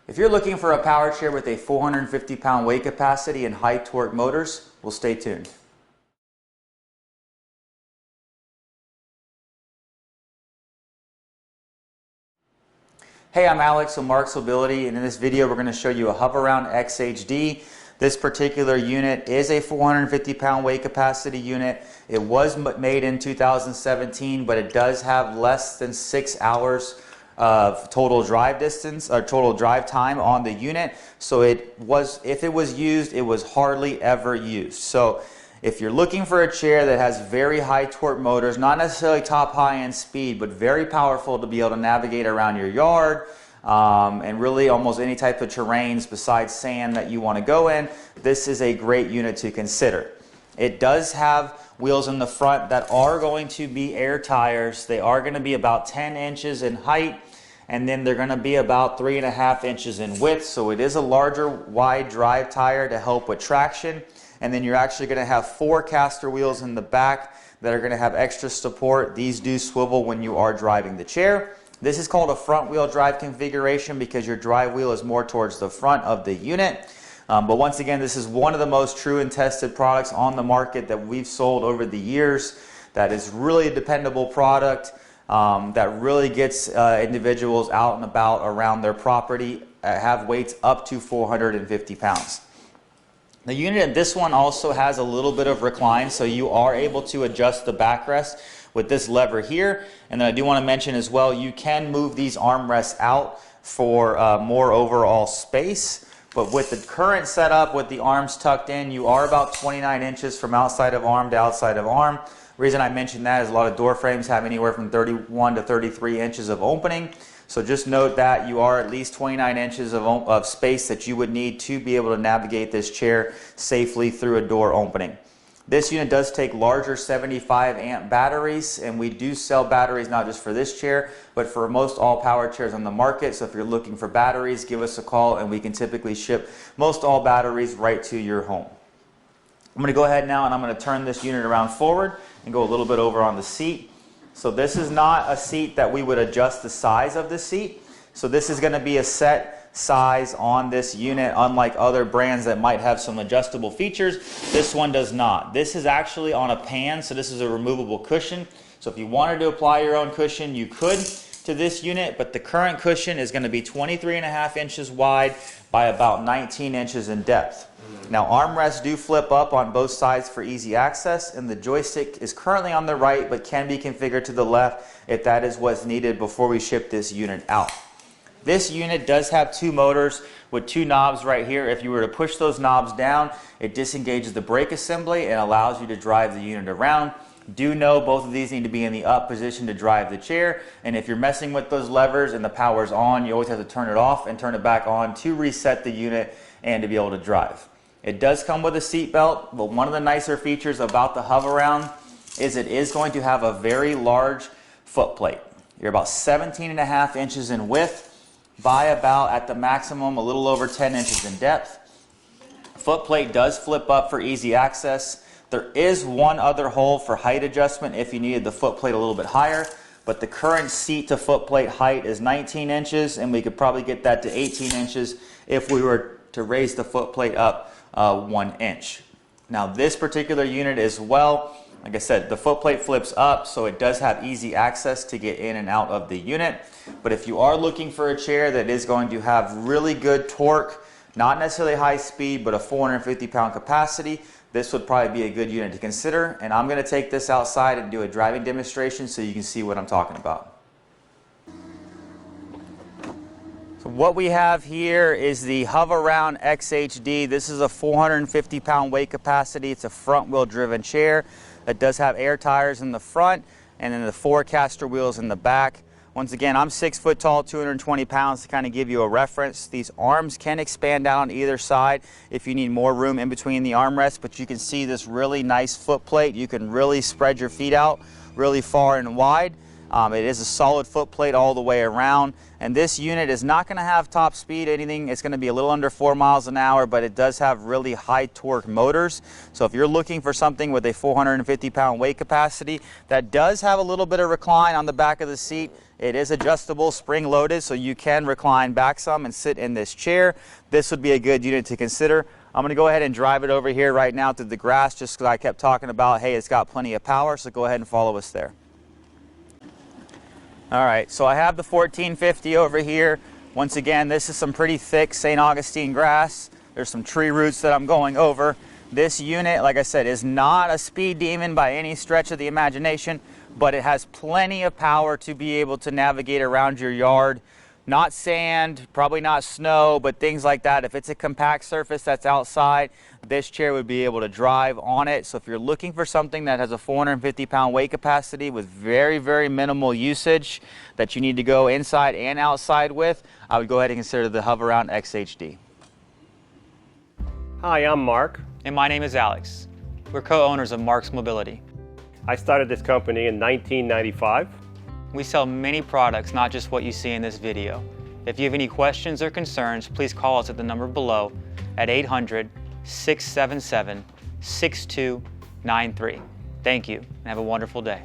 If you're looking for a power chair with a 450-pound weight capacity and high torque motors, well, stay tuned. Hey, I'm Alex from Marcs Mobility, and in this video we're going to show you a Hoveround XHD. This particular unit is a 450-pound weight capacity unit. It was made in 2017, but it does have less than 6 hours of total drive distance or total drive time on the unit. So if it was used, it was hardly ever used. So if you're looking for a chair that has very high torque motors, not necessarily top high-end speed, but very powerful to be able to navigate around your yard and really almost any type of terrains besides sand that you want to go in, this is a great unit to consider. It does have wheels in the front that are going to be air tires. They are going to be about 10 inches in height, and then they're going to be about 3.5 inches in width. So it is a larger wide drive tire to help with traction. And then you're actually going to have 4 caster wheels in the back that are going to have extra support. These do swivel when you are driving the chair. This is called a front wheel drive configuration because your drive wheel is more towards the front of the unit. But once again, this is one of the most true and tested products on the market that we've sold over the years. That is really a dependable product that really gets individuals out and about around their property, have weights up to 450 pounds. The unit, this one also has a little bit of recline, so you are able to adjust the backrest with this lever here. And then I do want to mention as well, you can move these armrests out for more overall space. But with the current setup, with the arms tucked in, you are about 29 inches from outside of arm to outside of arm. The reason I mention that is a lot of door frames have anywhere from 31 to 33 inches of opening. So just note that you are at least 29 inches of space that you would need to be able to navigate this chair safely through a door opening. This unit does take larger 75 amp batteries, and we do sell batteries not just for this chair, but for most all power chairs on the market. So if you're looking for batteries, give us a call and we can typically ship most all batteries right to your home. I'm going to go ahead now and I'm going to turn this unit around forward and go a little bit over on the seat. So this is not a seat that we would adjust the size of the seat. So this is going to be a set size on this unit, unlike other brands that might have some adjustable features. This one does not. This is actually on a pan, so this is a removable cushion. So if you wanted to apply your own cushion, you could to this unit, but the current cushion is going to be 23.5 inches wide by about 19 inches in depth. Now armrests do flip up on both sides for easy access, and the joystick is currently on the right but can be configured to the left if that is what's needed before we ship this unit out. This unit does have 2 motors with 2 knobs right here. If you were to push those knobs down, it disengages the brake assembly and allows you to drive the unit around. Do know both of these need to be in the up position to drive the chair, and if you're messing with those levers and the power's on, you always have to turn it off and turn it back on to reset the unit and to be able to drive. It does come with a seat belt, but one of the nicer features about the Hoveround is it is going to have a very large foot plate. You're about 17.5 inches in width by about, at the maximum, a little over 10 inches in depth. Foot plate does flip up for easy access. There is one other hole for height adjustment if you needed the foot plate a little bit higher, but the current seat to foot plate height is 19 inches, and we could probably get that to 18 inches if we were to raise the foot plate up 1 inch. Now this particular unit as well, like I said, the foot plate flips up, so it does have easy access to get in and out of the unit. But if you are looking for a chair that is going to have really good torque, not necessarily high speed, but a 450-pound capacity, this would probably be a good unit to consider. And I'm going to take this outside and do a driving demonstration so you can see what I'm talking about. So what we have here is the Hoveround XHD. This is a 450-pound weight capacity. It's a front-wheel driven chair that does have air tires in the front and then the 4 caster wheels in the back. Once again, I'm 6 foot tall, 220 pounds to kind of give you a reference. These arms can expand out on either side if you need more room in between the armrests, but you can see this really nice foot plate. You can really spread your feet out really far and wide. It is a solid foot plate all the way around, and this unit is not going to have top speed anything. It's going to be a little under 4 miles an hour, but it does have really high torque motors. So if you're looking for something with a 450-pound weight capacity that does have a little bit of recline on the back of the seat, It is adjustable, spring loaded, so you can recline back some and sit in this chair. This would be a good unit to consider. I'm going to go ahead and drive it over here right now through the grass, just because I kept talking about, hey, it's got plenty of power, so go ahead and follow us there. All right, so I have the 1450 over here. Once again, this is some pretty thick St. Augustine grass. There's some tree roots that I'm going over. This unit, like I said, is not a speed demon by any stretch of the imagination, but it has plenty of power to be able to navigate around your yard. Not sand, probably not snow, but things like that. If it's a compact surface that's outside, this chair would be able to drive on it. So if you're looking for something that has a 450-pound weight capacity with very, very minimal usage that you need to go inside and outside with, I would go ahead and consider the Hoveround XHD. Hi, I'm Marc. And my name is Alex. We're co-owners of Marcs Mobility. I started this company in 1995. We sell many products, not just what you see in this video. If you have any questions or concerns, please call us at the number below at 800-677-6293. Thank you, and have a wonderful day.